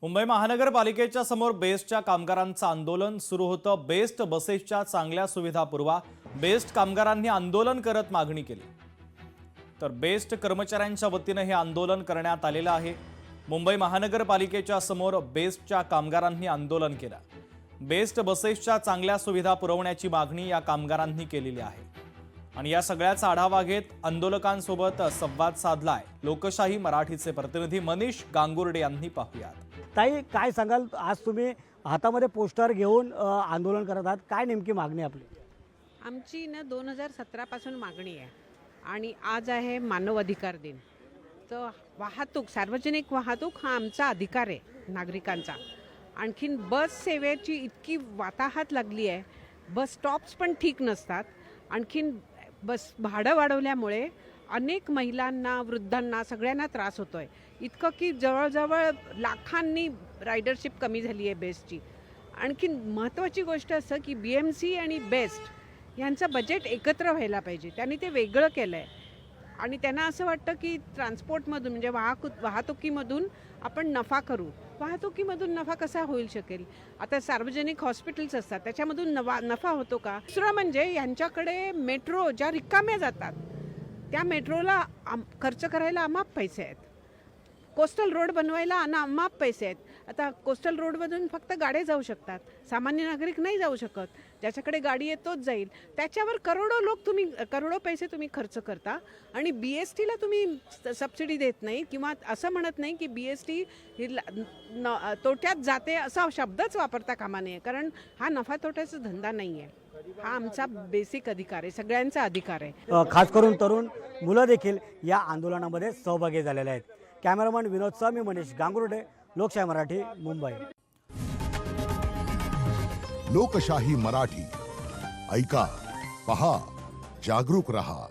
मुंबई महानगरपालिकेच्या समोर बेस्टच्या कामगारांचं आंदोलन सुरू होतं। बेस्ट बसेसच्या चांगल्या सुविधा पुरवा। बेस्ट कामगारांनी आंदोलन करत मागणी केली। तर बेस्ट कर्मचाऱ्यांच्या वतीने हे आंदोलन करण्यात आलेलं आहे। मुंबई महानगरपालिकेच्या समोर बेस्टच्या कामगारांनी आंदोलन केलं। बेस्ट बसेसच्या चांगल्या सुविधा पुरवण्याची मागणी या कामगारांनी केलेली आहे। आणि या सगळ्याचा आढावा घेत आंदोलकांसोबत संवाद साधलाय लोकशाही मराठीचे प्रतिनिधी मनीष गांगुर्डे यांनी। पाहूयात। ताई, काय सांगाल, आज तुम्ही हातामध्ये पोस्टर घेऊन आंदोलन करत आहात, काय नेमकी मागणी आपली? आमची 2017 पासून मागणी आहे आणि आज आहे मानव अधिकार दिन। तर वाहतूक, सार्वजनिक वाहतूक हा आमचा अधिकार आहे नागरिकांचा। आणखीन बस सेवेची इतकी वाताहत लागली आहे, बस स्टॉप्स पण ठीक नसतात। आणखीन बस भाडं वाढवल्यामुळे अनेक महिलांना, वृद्धांना, सगळ्यांना त्रास होतोय। इतकं की जवळजवळ लाखांनी रायडरशिप कमी झाली आहे बेस्टची। आणखीन महत्त्वाची गोष्ट असं की BMC आणि बेस्ट यांचं बजेट एकत्र व्हायला पाहिजे। त्यांनी ते वेगळं केलं आहे आणि त्यांना असं वाटतं की ट्रान्सपोर्टमधून म्हणजे वाहतुकीमधून आपण नफा करू। वाहतुकीमधून नफा कसा होईल शकेल? आता सार्वजनिक हॉस्पिटल्स असतात, त्याच्यामधून नफा होतो का? दुसरं म्हणजे यांच्याकडे मेट्रो ज्या रिकाम्या जातात त्या मेट्रोला खर्च करायला अमाप पैसे आहेत। कोस्टल रोड बनवायला अमाप पैसे आहेत। आता कोस्टल रोडमधून फक्त गाड्या जाऊ शकतात, सामान्य नागरिक नाही जाऊ शकत। ज्याच्याकडे गाडी आहे तोच जाईल। त्याच्यावर करोडो पैसे तुम्ही खर्च करता आणि BSTला तुम्ही सबसिडी देत नाही किंवा असं म्हणत नाही की BST ही तोट्यात जाते असा शब्दच वापरता कामा नये, कारण हा नफा तोट्याचा धंदा नाही आहे। हा आमचा बेसिक अधिकार आहे, सगळ्यांचा अधिकार आहे। खास करून तरुण मुलं देखील या आंदोलनामध्ये सहभागी झालेले आहेत। कॅमेरामन विनोदसह मी मनीष गांगुर्डे, लोकशाही मराठी, मुंबई। लोकशाही मराठी ऐका, पहा, जागरूक रहा।